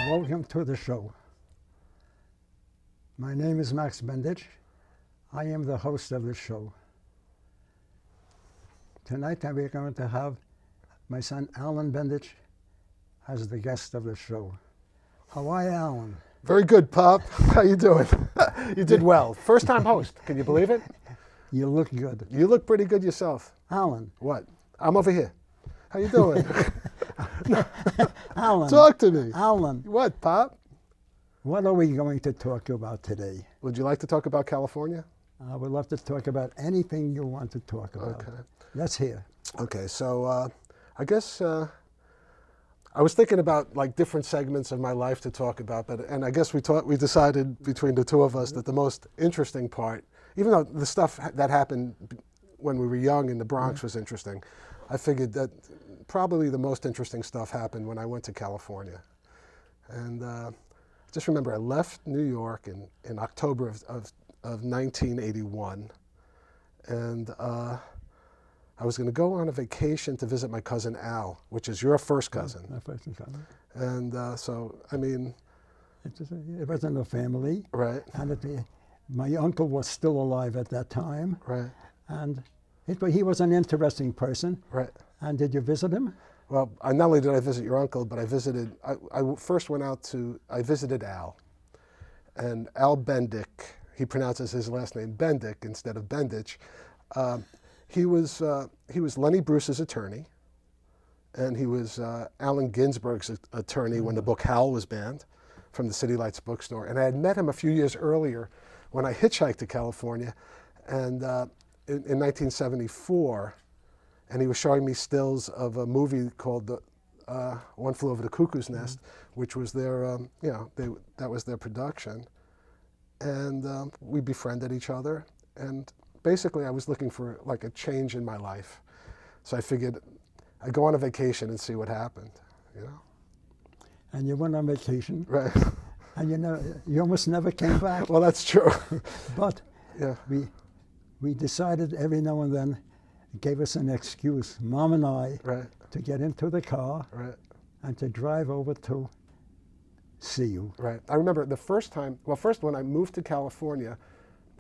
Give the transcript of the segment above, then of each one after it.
Welcome to the show. My name is Max Bendich. I am the host of the show. Tonight we're going to have my son Alan Bendich as the guest of the show. How are you, Alan? Very good, Pop. How you doing? You did well. First time host. Can you believe it? You look good. You look pretty good yourself. Alan. What? I'm over here. How you doing? Alan. Talk to me. Alan. What, Pop? What are we going to talk about today? Would you like to talk about California? I would love to talk about anything you want to talk about. Okay. Let's hear. Okay, so I guess I was thinking about like different segments of my life to talk about, and I guess we decided between the two of us that the most interesting part, even though the stuff that happened when we were young in the Bronx was interesting, I figured that probably the most interesting stuff happened when I went to California. And just remember, I left New York in October of 1981, and I was going to go on a vacation to visit my cousin Al, which is your first cousin. My first cousin. And so, I mean... It wasn't a family. Right. And my uncle was still alive at that time. Right. And he was an interesting person. Right. And did you visit him? Well, not only did I visit your uncle, but I first went out I visited Al. And Al Bendich, he pronounces his last name Bendich instead of Bendich. He was Lenny Bruce's attorney, and he was Allen Ginsberg's attorney when the book Howl was banned from the City Lights bookstore. And I had met him a few years earlier when I hitchhiked to California, and in 1974, and he was showing me stills of a movie called One Flew Over the Cuckoo's Nest, which was their, that was their production. And we befriended each other, and basically I was looking for like a change in my life. So I figured I'd go on a vacation and see what happened, you know. And you went on vacation. Right. And you almost never came back. Well, that's true. But yeah. we decided every now and then, it gave us an excuse, Mom and I, right. to get into the car right. and to drive over to see you. Right. I remember the first time, first when I moved to California,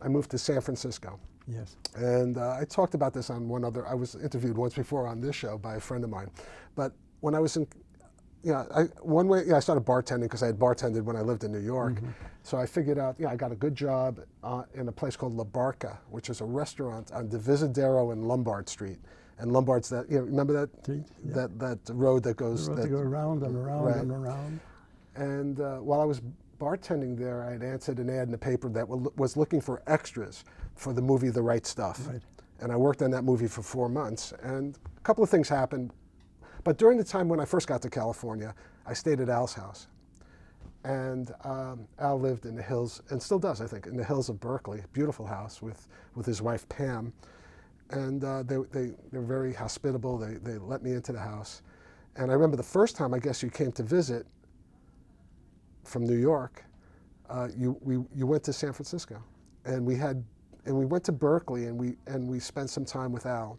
I moved to San Francisco. Yes. And I talked about this on I was interviewed once before on this show by a friend of mine. But when I was in, I started bartending because I had bartended when I lived in New York. Mm-hmm. So I figured out, I got a good job in a place called La Barca, which is a restaurant on Divisadero and Lombard Street. And Lombard's that, remember that? Yeah. that road that goes... The road to go around and around right. and around. And while I was bartending there, I had answered an ad in the paper that was looking for extras for the movie The Right Stuff. Right. And I worked on that movie for 4 months. And a couple of things happened. But during the time when I first got to California, I stayed at Al's house. And Al lived in the hills, and still does, I think, in the hills of Berkeley. Beautiful house with his wife, Pam. And they're very hospitable. They let me into the house. And I remember the first time, I guess, you came to visit from New York, you went to San Francisco. And we went to Berkeley, and we spent some time with Al.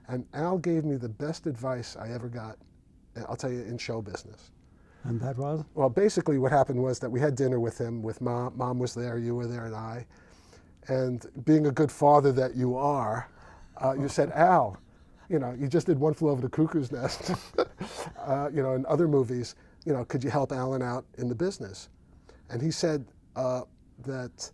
And Al gave me the best advice I ever got, I'll tell you, in show business. And that was? Well, basically what happened was that we had dinner with him, with Mom. Mom was there, you were there, and I. And being a good father that you are, you said, Al, you just did One Flew Over the Cuckoo's Nest, in other movies, could you help Alan out in the business? And he said that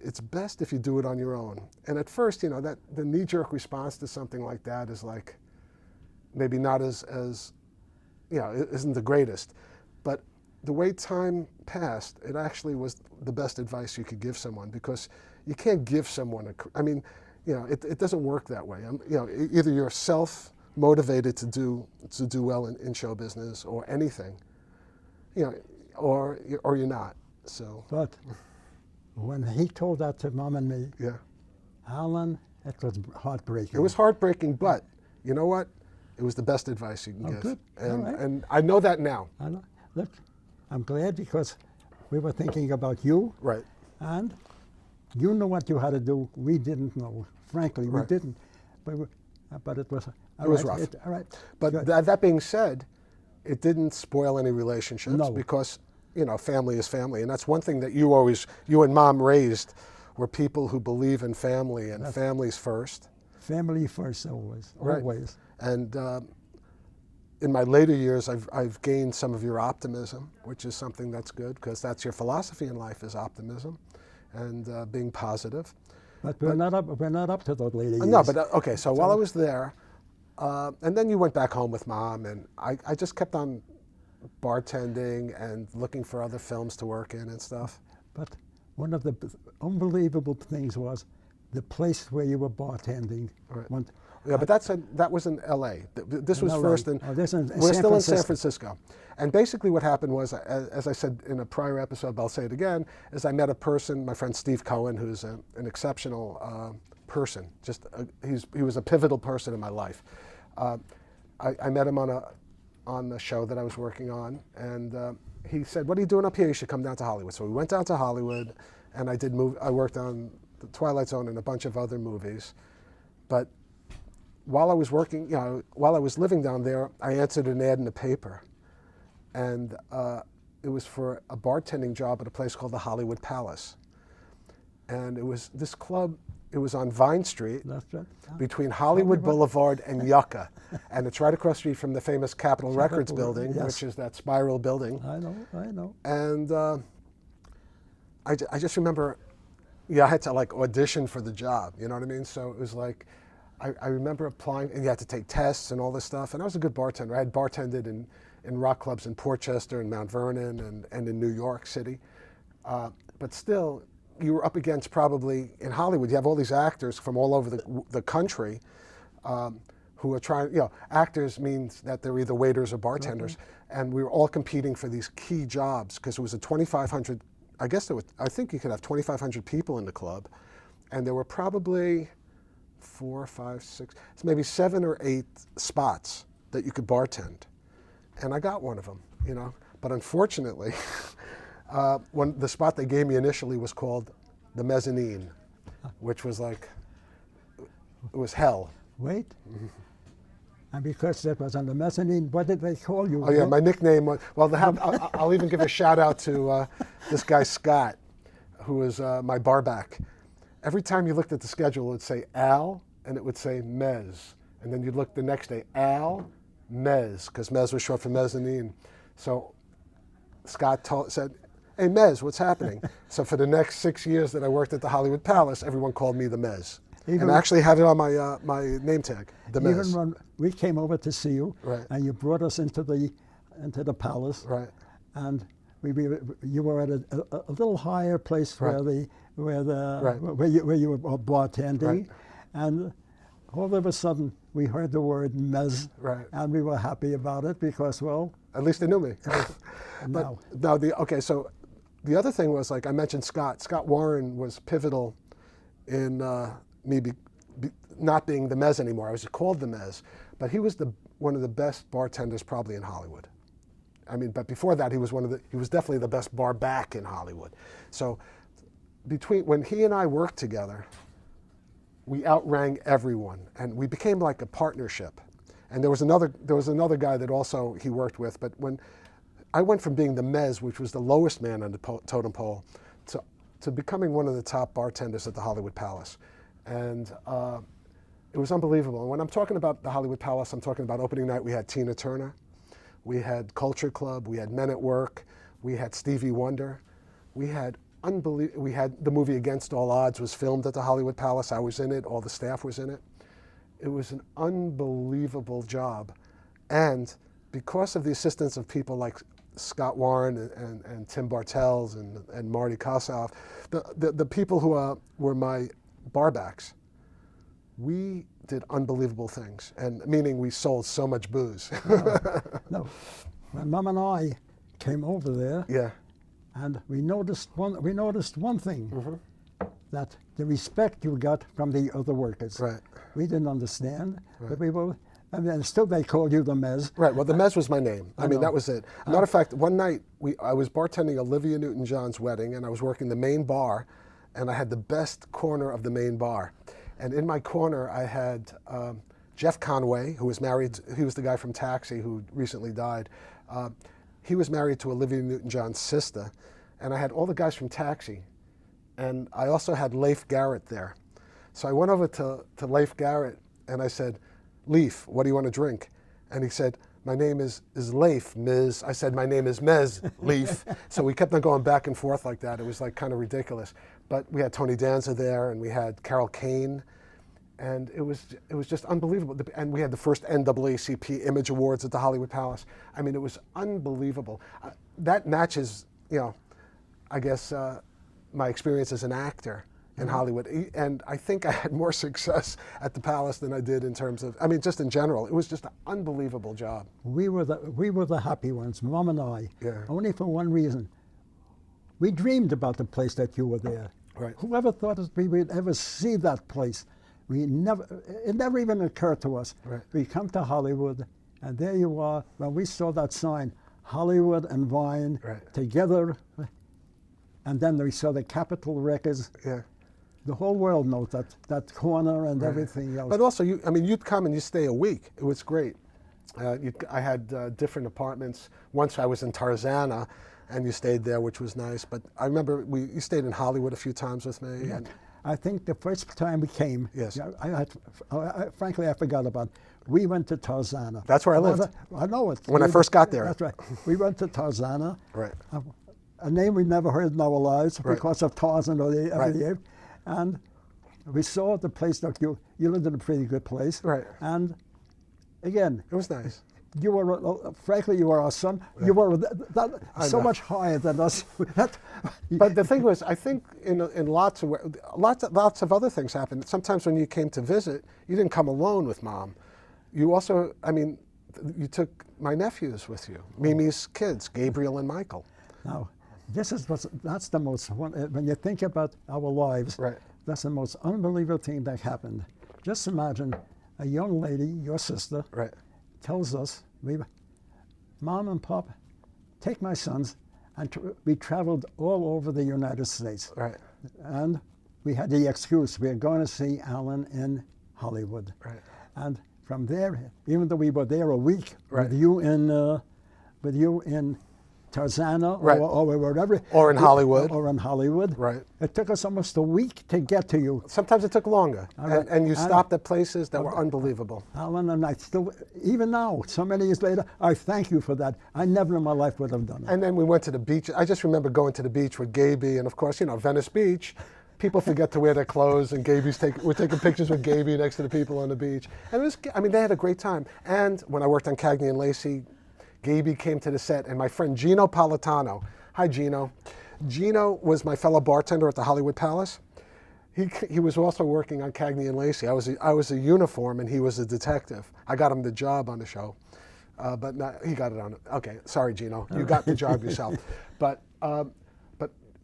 it's best if you do it on your own. And at first, that the knee-jerk response to something like that is like, maybe not as it isn't the greatest. But the way time passed, it actually was the best advice you could give someone, because you can't give someone it doesn't work that way. Either you're self-motivated to do well in show business or anything, or you're not. So. But when he told that to Mom and me, yeah, Alan, it was heartbreaking. It was heartbreaking, but you know what? It was the best advice you can give. Good. And I know that now. I know. Look, I'm glad, because we were thinking about you. Right. And you know what you had to do. We didn't know. Frankly, we right. didn't. But but it was It was rough. All right. But Good. that being said, it didn't spoil any relationships No. because, family is family. And that's one thing that you and Mom raised were people who believe in family and families first. Family first, always. Right. Always. And in my later years, I've gained some of your optimism, which is something that's good because that's your philosophy in life is optimism and being positive. But we're not up to those lady years. No, but okay. So while I was there, and then you went back home with Mom, and I just kept on bartending and looking for other films to work in and stuff. But one of the unbelievable things was the place where you were bartending. Right. Yeah, but that was in L.A. This was No, first right. in. This in We're San still in San Francisco. Francisco, and basically what happened was, as I said in a prior episode, but I'll say it again, is I met a person, my friend Steve Cohen, who's an exceptional person. He was a pivotal person in my life. I met him on a show that I was working on, and he said, "What are you doing up here? You should come down to Hollywood." So we went down to Hollywood, and I worked on The Twilight Zone and a bunch of other movies, but while I was working, while I was living down there, I answered an ad in the paper, and it was for a bartending job at a place called the Hollywood Palace, and it was this club. It was on Vine Street, That's right. between Hollywood Boulevard and Yucca, and it's right across the street from the famous Capitol Records building, yes. which is that spiral building. I know. And I just remember, I had to audition for the job. You know what I mean? So it was like. I remember applying, and you had to take tests and all this stuff. And I was a good bartender. I had bartended in rock clubs in Portchester and Mount Vernon and in New York City. But still, you were up against probably, in Hollywood, you have all these actors from all over the country who are trying, actors means that they're either waiters or bartenders. And we were all competing for these key jobs because it was a 2,500, I think you could have 2,500 people in the club. And there were probably 4, 5, 6, maybe 7 or 8 spots that you could bartend, and I got one of them, But unfortunately, the spot they gave me initially was called the mezzanine, which was it was hell. Wait. And because that was on the mezzanine, what did they call you? Oh yeah, my nickname was. Well, I'll even give a shout out to this guy Scott, who was my barback. Every time you looked at the schedule, it would say Al, and it would say Mez. And then you'd look the next day, Al, Mez, because Mez was short for mezzanine. So Scott said, "Hey, Mez, what's happening?" So for the next 6 years that I worked at the Hollywood Palace, everyone called me the Mez. And I actually had it on my name tag, the Mez. Even when we came over to see you, Right. and you brought us into the palace, Right. and you were at a little higher place Right. where you were bartending, Right. and all of a sudden we heard the word mez, Right. and we were happy about it because, well, At least they knew me. now So the other thing was, I mentioned Scott. Scott Warren was pivotal in me not being the Mez anymore. I was called the Mez, but he was one of the best bartenders probably in Hollywood. I mean, but before that, he was definitely the best bar back in Hollywood. So when he and I worked together, we outrang everyone, and we became like a partnership. And there was another guy that also he worked with, but when I went from being the Mez, which was the lowest man on the totem pole, to becoming one of the top bartenders at the Hollywood Palace. And it was unbelievable. And when I'm talking about the Hollywood Palace, I'm talking about opening night. We had Tina Turner, we had Culture Club, we had Men at Work, we had Stevie Wonder, we had the movie Against All Odds was filmed at the Hollywood Palace. I was in it, all the staff was in it. It was an unbelievable job. And because of the assistance of people like Scott Warren and Tim Bartels and Marty Kossoff, the people who were my barbacks, we did unbelievable things, and meaning we sold so much booze. no. When Mom and I came over there, Yeah. and we noticed one thing, that the respect you got from the other workers. Right. We didn't understand, but we were, and then still they called you the Mez. Right. Well, the Mez was my name. I mean, know. that was it. Matter of fact, one night I was bartending Olivia Newton-John's wedding, and I was working the main bar, and I had the best corner of the main bar. And in my corner, I had Jeff Conway, who was married, he was the guy from Taxi who recently died. He was married to Olivia Newton-John's sister. And I had all the guys from Taxi. And I also had Leif Garrett there. So I went over to Leif Garrett and I said, Leif, what do you want to drink? And he said, my name is Leif, Ms. I said, my name is Mez, Leif. So we kept on going back and forth like that. It was like kind of ridiculous. But we had Tony Danza there and we had Carol Kane. And it was just unbelievable. And we had the first NAACP Image Awards at the Hollywood Palace. I mean, it was unbelievable. That matches, I guess, my experience as an actor in Hollywood. And I think I had more success at the Palace than I did in terms of, just in general. It was just an unbelievable job. We were the happy ones, Mom and I. Yeah. Only for one reason. We dreamed about the place that you were there. Right. Whoever thought that we would ever see that place? It never even occurred to us. Right. We come to Hollywood, and there you are. When we saw that sign, Hollywood and Vine together, and then we saw the Capitol Records. Yeah. The whole world knows that corner and everything else. But also, you'd come and you stay a week. It was great. I had different apartments. Once I was in Tarzana, and you stayed there, which was nice. But I remember you stayed in Hollywood a few times with me. Yeah. And I think the first time we came, yes. Frankly, I forgot about it. We went to Tarzana. That's where I lived. I know it. When I first got there. That's right. We went to Tarzana. Right. A name we never heard in our lives because of Tarzan or the Right. And we saw the place that you lived in a pretty good place. Right. And again, it was nice. You were, frankly, you were our son. Yeah. You were so much higher than us. But the thing was, I think in lots of other things happened. Sometimes when you came to visit, you didn't come alone with Mom. You also, you took my nephews with you, Mimi's kids, Gabriel and Michael. Now, that's the most, when you think about our lives, that's the most unbelievable thing that happened. Just imagine a young lady, your sister, tells us, Mom and Pop, take my sons, and we traveled all over the United States. Right. And we had the excuse, we were going to see Alan in Hollywood. Right. And from there, even though we were there a week with you in Tarzana or wherever. Or in Hollywood. Or in Hollywood. Right. It took us almost a week to get to you. Sometimes it took longer. And you stopped at places that were unbelievable. Alan and I still, even now, so many years later, I thank you for that. I never in my life would have done it. And then we went to the beach. I just remember going to the beach with Gaby, and of course, Venice Beach. People forget to wear their clothes, and we're taking pictures with Gaby next to the people on the beach. And it was, they had a great time. And when I worked on Cagney and Lacey, Gaby came to the set, and my friend Gino Politano. Hi, Gino. Gino was my fellow bartender at the Hollywood Palace. He was also working on Cagney and Lacey. I was a uniform, and he was a detective. I got him the job on the show, but he got it on. Okay, sorry, Gino. You got the job yourself. But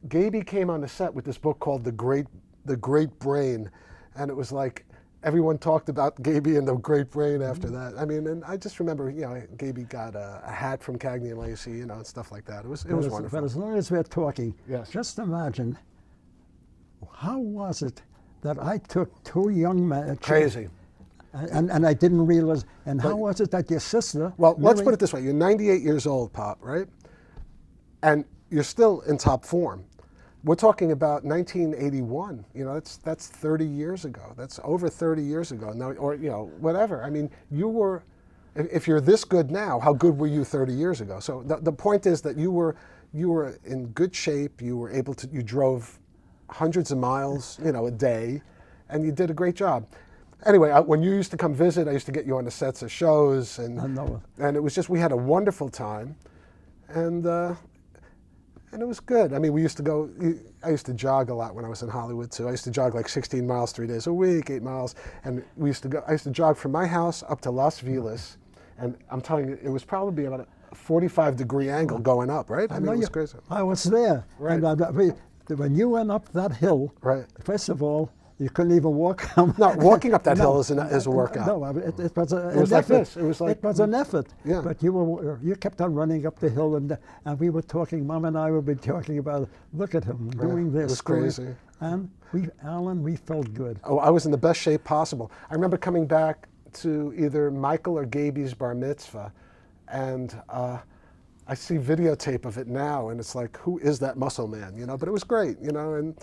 Gaby came on the set with this book called The Great Brain, and it was like everyone talked about Gaby and the Great Brain after that. And I just remember, Gaby got a hat from Cagney and Lacey, and stuff like that. It was wonderful. But as long as we're talking, yes. Just imagine, how was it that I took two young men? Crazy. And I didn't realize. And how was it that your sister? Well, let's put it this way: you're 98 years old, Pop, right? And you're still in top form. We're talking about 1981. That's 30 years ago. That's over 30 years ago. Now, or whatever. You were. If you're this good now, how good were you 30 years ago? So the point is that you were in good shape. You were able to. You drove hundreds of miles, a day, and you did a great job. Anyway, when you used to come visit, I used to get you on the sets of shows, and it was just, we had a wonderful time, and it was good. We used to go. I used to jog a lot when I was in Hollywood too. I used to jog like 16 miles 3 days a week, 8 miles, and I used to jog from my house up to Las Vegas, and I'm telling you, it was probably about a 45-degree angle going up, right? It was crazy. I was there, right? And when you went up that hill, right? First of all, you couldn't even walk. No, walking up that hill is a workout. No, it was an effort. Like this. It was an effort. Yeah. But you kept on running up the hill, and we were talking. Mom and I would be talking about, look at him doing this. It was crazy. And Alan, we felt good. Oh, I was in the best shape possible. I remember coming back to either Michael or Gaby's bar mitzvah, and I see videotape of it now, and it's like, who is that muscle man? You know, but it was great, you know, and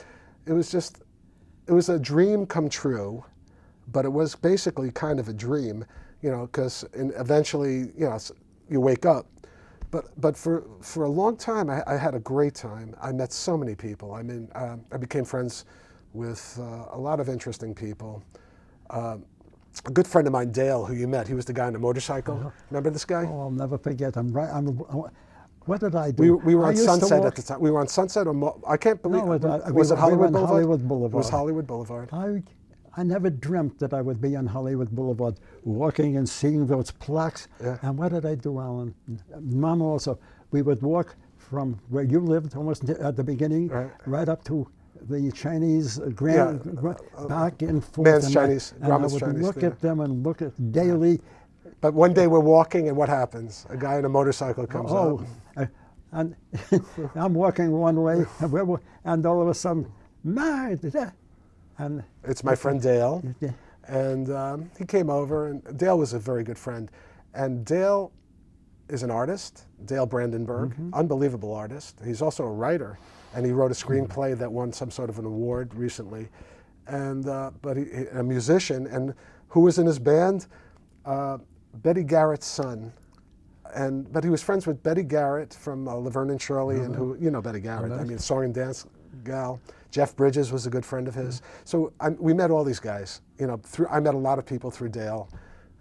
it was a dream come true, but it was basically kind of a dream, you know, because eventually, you know, you wake up. But for a long time, I had a great time. I met so many people. I mean, I became friends with a lot of interesting people. A good friend of mine, Dale, who you met, he was the guy on the motorcycle. Remember this guy? Oh, I'll never forget. What did I do? We were on Sunset at the time. We were on Sunset, or I can't believe, was it Hollywood Boulevard? Hollywood Boulevard. It was Hollywood Boulevard. I never dreamt that I would be on Hollywood Boulevard, walking and seeing those plaques. Yeah. And what did I do, Alan? Mom also. We would walk from where you lived, almost at the beginning, right up to the Chinese back and forth. Man's Chinese, and I would look at them and look at daily. But one day we're walking, and what happens? A guy on a motorcycle comes up. And I'm walking one way, and all of a sudden, and it's my friend Dale, and he came over, and Dale was a very good friend. And Dale is an artist, Dale Brandenburg, unbelievable artist. He's also a writer, and he wrote a screenplay that won some sort of an award recently. And but a musician, and who was in his band? Betty Garrett's son. But he was friends with Betty Garrett from Laverne and Shirley, and who, you know Betty Garrett, I mean, song and dance gal. Jeff Bridges was a good friend of his. So we met all these guys, you know, I met a lot of people through Dale.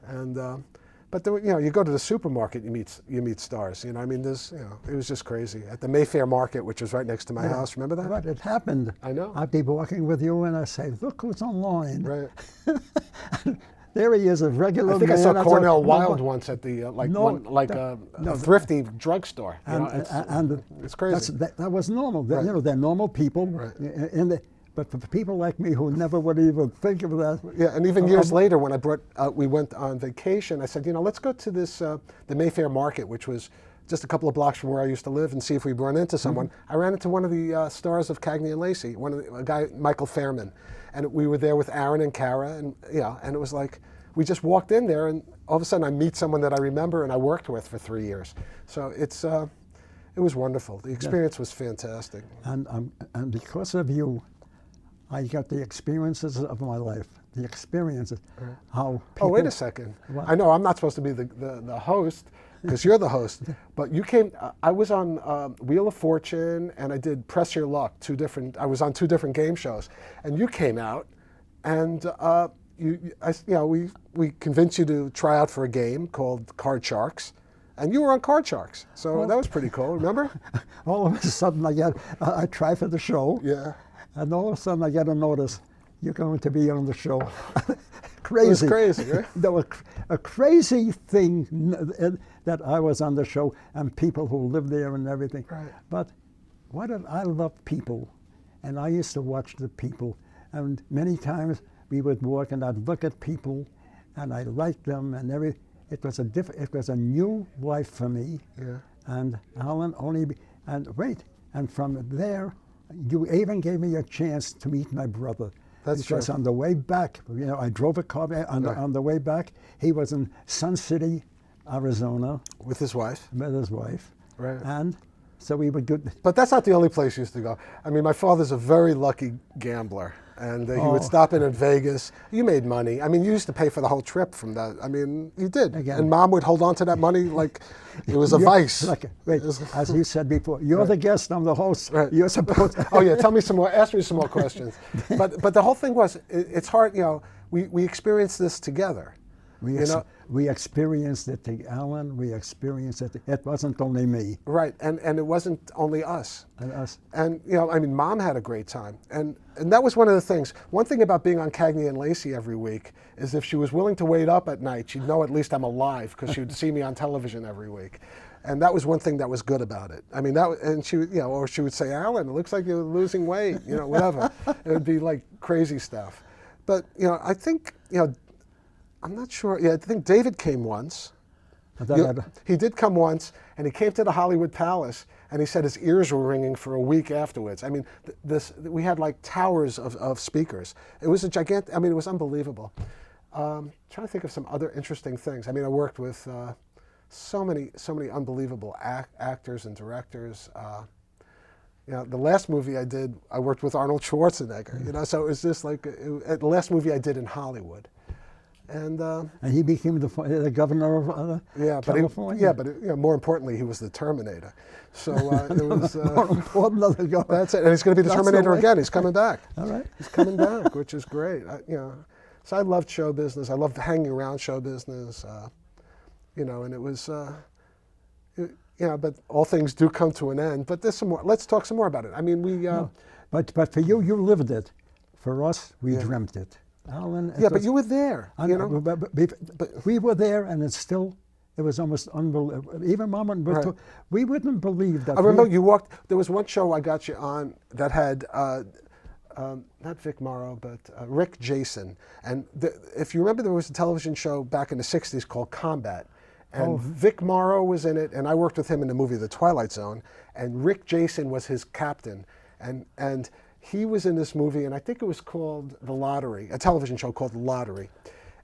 And, but there were, you know, you go to the supermarket, you meet stars, you know, I mean, there's, you know, it was just crazy. At the Mayfair Market, which was right next to my house, remember that? Right, it happened. I know. I'd be walking with you and I say, look who's online. Right. There he is, a regular man. I think I saw Cornell Wilde once at the, a thrifty drugstore. And it's crazy. That was normal. You know, they're normal people. Right. But for people like me who never would even think of that. Yeah, and even years later when we went on vacation, I said, you know, let's go to this, the Mayfair Market, which was just a couple of blocks from where I used to live, and see if we run into someone. I ran into one of the stars of Cagney and Lacey, a guy, Michael Fairman. And we were there with Aaron and Kara, and and it was like, we just walked in there, and all of a sudden I meet someone that I remember and I worked with for 3 years. So it was wonderful. The experience was fantastic. And because of you, I got the experiences of my life. The experiences, how people... Oh, wait a second. What? I know I'm not supposed to be the host, because you're the host, but you came, I was on Wheel of Fortune, and I did Press Your Luck, I was on 2 different game shows, and you came out, and we convinced you to try out for a game called Card Sharks, and you were on Card Sharks, so that was pretty cool, remember? All of a sudden I try for the show, and all of a sudden I get a notice, you're going to be on the show. Crazy. It was crazy, right? There was a crazy thing that I was on the show, and people who lived there and everything. Right. But I love people, and I used to watch the people, and many times we would walk, and I'd look at people, and I liked them, and it was a new life for me. Yeah. And Alan and from there, you even gave me a chance to meet my brother. That's because true. On the way back, you know, I drove a car on the way back. He was in Sun City, Arizona. With his wife. With his wife. Right. And so we would go. But that's not the only place you used to go. I mean, my father's a very lucky gambler, and he would stop in Vegas. You made money. I mean, you used to pay for the whole trip from that. I mean, you did. Again. And Mom would hold on to that money like it was a vice. As you said before, you're the guest, I'm the host. Right. You're supposed to. Oh yeah, tell me some more. Ask me some more questions. But the whole thing was, it's hard. You know, we experienced this together. We experienced it, Alan. We experienced it. It wasn't only me. Right, and it wasn't only us. And us. And you know, I mean, Mom had a great time, and that was one of the things. One thing about being on Cagney and Lacey every week is if she was willing to wait up at night, she'd know at least I'm alive because she would see me on television every week. And that was one thing that was good about it. I mean, and she, you know, or she would say, Alan, it looks like you're losing weight, you know, whatever. It would be like crazy stuff. But you know, I think, you know, I'm not sure. Yeah, I think David came once. He did come once, and he came to the Hollywood Palace, and he said his ears were ringing for a week afterwards. I mean, we had like towers of speakers. It was a gigantic. I mean, it was unbelievable. Trying to think of some other interesting things. I mean, I worked with so many unbelievable actors and directors. The last movie I did, I worked with Arnold Schwarzenegger. So it was just like the last movie I did in Hollywood, and he became the governor of California. But more importantly, he was the Terminator. So it was more important than the governor. That's it, and he's going to be the Terminator again. He's coming back. All right, he's coming back, which is great. So I loved show business. I loved hanging around show business. And it was. But all things do come to an end. But there's some more. Let's talk some more about it. I mean, we. But for you lived it. For us, we dreamt it. Alan. But you were there. But we were there, and it was almost unbelievable. Even Mom and we wouldn't believe that. I remember you walked. There was one show I got you on that had. Not Vic Morrow, but Rick Jason. And if you remember, there was a television show back in the 60s called Combat. And Vic Morrow was in it, and I worked with him in the movie The Twilight Zone. And Rick Jason was his captain. And he was in this movie, and I think it was called The Lottery, a television show called The Lottery.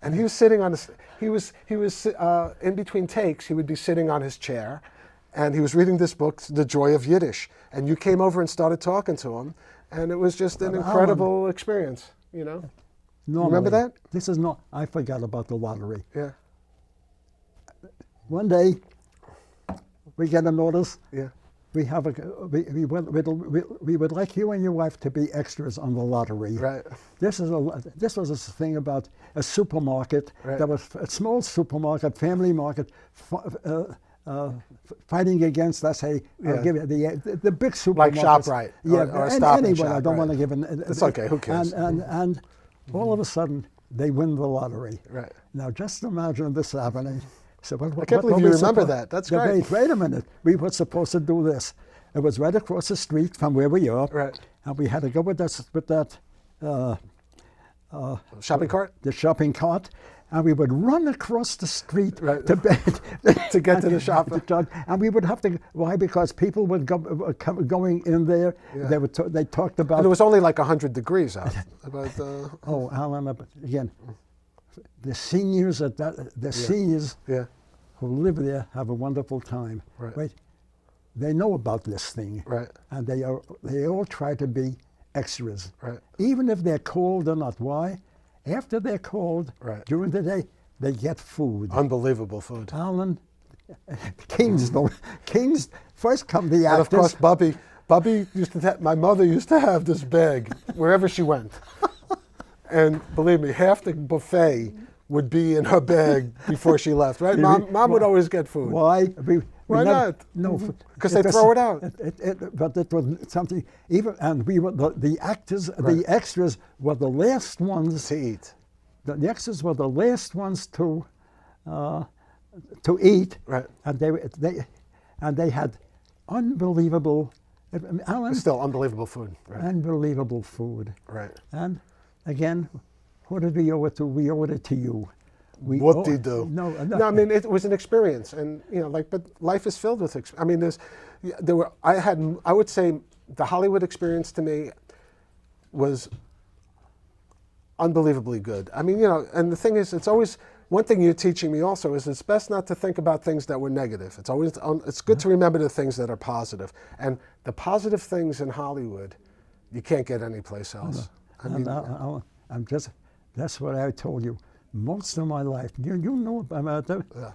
And he was sitting on he was in between takes, he would be sitting on his chair, and he was reading this book, The Joy of Yiddish. And you came over and started talking to him. And it was just an incredible experience, Normally, remember that? This is not. I forgot about The Lottery. Yeah. One day, we get a notice. Yeah. We have we would like you and your wife to be extras on The Lottery. Right. This was a thing about a supermarket. Right. That was a small supermarket, family market. Fighting against, let's say, I'll give you the big supermarkets. Like ShopRite, or a Stop and Shop. I don't want to give an. It's okay. Who cares? And all of a sudden they win the lottery. Right. Now just imagine this happening. So I can't believe you remember that. That's great. Wait a minute. We were supposed to do this. It was right across the street from where we are. Right. And we had to go with that. Shopping cart. The shopping cart. And we would run across the street to get to the shop. And we would have to. Why? Because people would going in there. Yeah. They talked about. And it was only like 100 degrees out. Alan, again, the seniors seniors who live there have a wonderful time. Right. Wait, they know about this thing. Right. And they all try to be extras. Right. Even if they're cold or not. Why? After they're called, during the day, they get food. Unbelievable food. Alan, Kings first come the actors. And of course, Bubby used to my mother used to have this bag wherever she went. And believe me, half the buffet would be in her bag before she left, right? Mom would always get food. Why? Why not? No, because they throw it out. But it was something. And we were the actors. The extras were the last ones to eat. The extras were the last ones to eat. Right. And they had unbelievable. Alan, still unbelievable food. Right. Unbelievable food. Right. And again, who did we owe it to? We owed it to you. What do you do? No, I mean, it was an experience, and but life is filled with. I mean, I would say the Hollywood experience to me was unbelievably good. I mean, and the thing is, it's always one thing you're teaching me also is it's best not to think about things that were negative. It's good to remember the things that are positive, and the positive things in Hollywood, you can't get anyplace else. That's what I told you. Most of my life, you know about that. Yeah.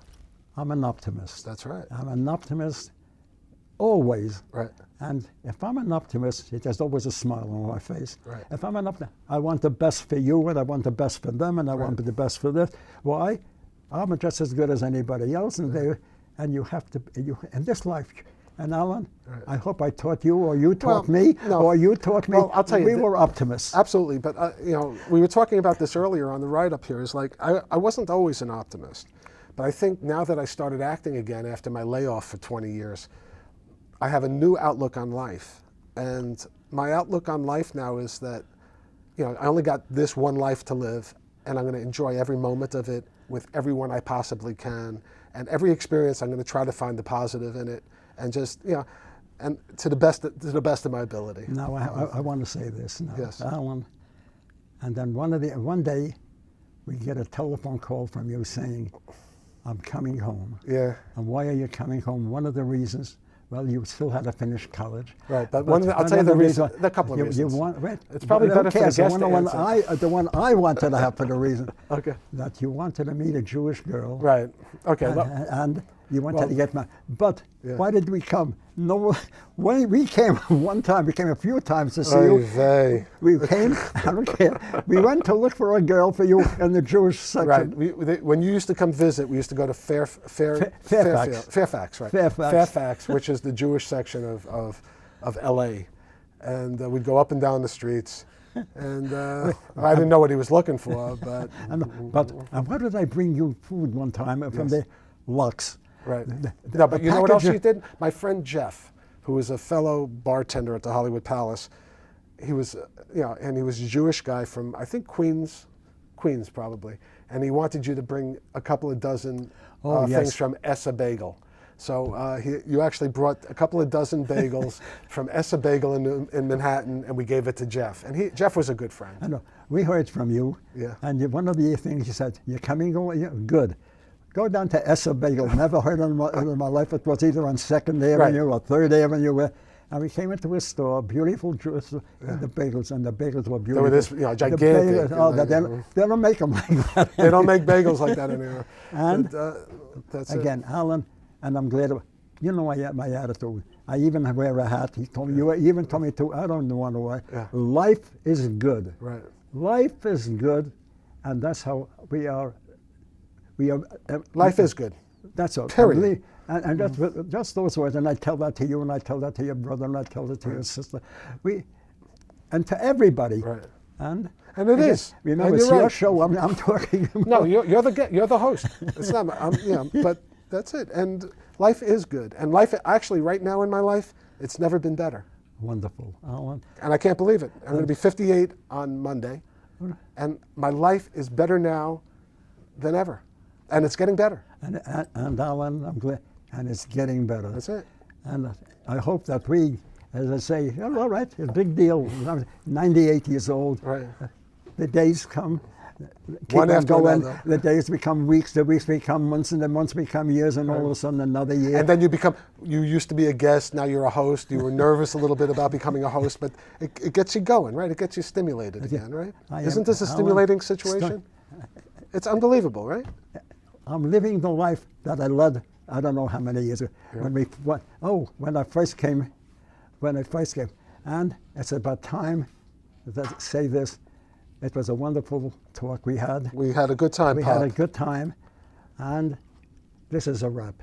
I'm an optimist. That's right. I'm an optimist, always. Right. And if I'm an optimist, there's always a smile on my face. Right. If I'm an optimist, I want the best for you, and I want the best for them, and I want the best for this. Why? I'm just as good as anybody else, and you have to. In this life. And Alan, I hope I taught you, or you taught me, or you taught me. Well, I'll tell you, we were optimists. Absolutely, but we were talking about this earlier on the ride up here. Is like I wasn't always an optimist, but I think now that I started acting again after my layoff for 20 years, I have a new outlook on life, and my outlook on life now is that, I only got this one life to live, and I'm going to enjoy every moment of it with everyone I possibly can, and every experience I'm going to try to find the positive in it. And just and to the best of my ability. Now I want to say this now, yes. Alan. And then one day, we get a telephone call from you saying, I'm coming home. Yeah. And why are you coming home? One of the reasons, well, you still had to finish college. Right, but I'll tell you the reason. There are a couple of reasons. It's probably better for the guest to answer. The one I wanted to have for the reason Okay. that you wanted to meet a Jewish girl. Right. Okay. And you wanted to get married. But Yeah. why did we come? No, when we came one time, we came a few times to see Oy you. vey. We came, I don't care. We went to look for a girl for you in the Jewish section. Right. When you used to come visit, we used to go to Fairfax, right? Fairfax, which is the Jewish section of L.A. And we'd go up and down the streets. And I didn't know what he was looking for, but... And why did I bring you food one time from the Lux? Right. No, but you know what else you did? My friend Jeff, who was a fellow bartender at the Hollywood Palace, he was, and he was a Jewish guy from, I think, Queens probably, and he wanted you to bring a couple of dozen things from Essa Bagel. So you actually brought a couple of dozen bagels from Essa Bagel in Manhattan, and we gave it to Jeff. And Jeff was a good friend. I know. We heard from you, and one of the things you said, you're coming, good. Go down to Essa Bagel. Never heard of it in my life. It was either on 2nd Avenue or 3rd Avenue. And we came into a store, beautiful Jewish, and the bagels were beautiful. They were this, gigantic. They don't make them like that. They don't make bagels like that anymore. And that's again, Alan, and I'm glad, my attitude. I even wear a hat. He told me, you even told me to, I don't know why. Yeah. Life is good. Right. Life is good, and that's how we are. Life is good. That's all. Period. And just those words, and I tell that to you, and I tell that to your brother, and I tell it to your sister. And to everybody. Right. And it is. Remember, it's your show. I'm talking. No, you're the host. It's not. But that's it. And life is good. And life, actually, right now in my life, it's never been better. Wonderful, Alan. And I can't believe it. I'm going to be 58 on Monday, and my life is better now than ever. And it's getting better. And Alan, I'm glad, and it's getting better. That's it. And I hope that we, as I say, all right, a big deal. I'm 98 years old. Right. The days come. Keep One on after going. another. The days become weeks. The weeks become months, and the months become years, and all of a sudden another year. And then you used to be a guest. Now you're a host. You were nervous a little bit about becoming a host, but it gets you going, right? It gets you stimulated again, right? Isn't this a stimulating situation? It's unbelievable, right? I'm living the life that I led. I don't know how many years ago. When I first came, and it's about time that say this. It was a wonderful talk we had. We had a good time, We had a good time, and this is a wrap.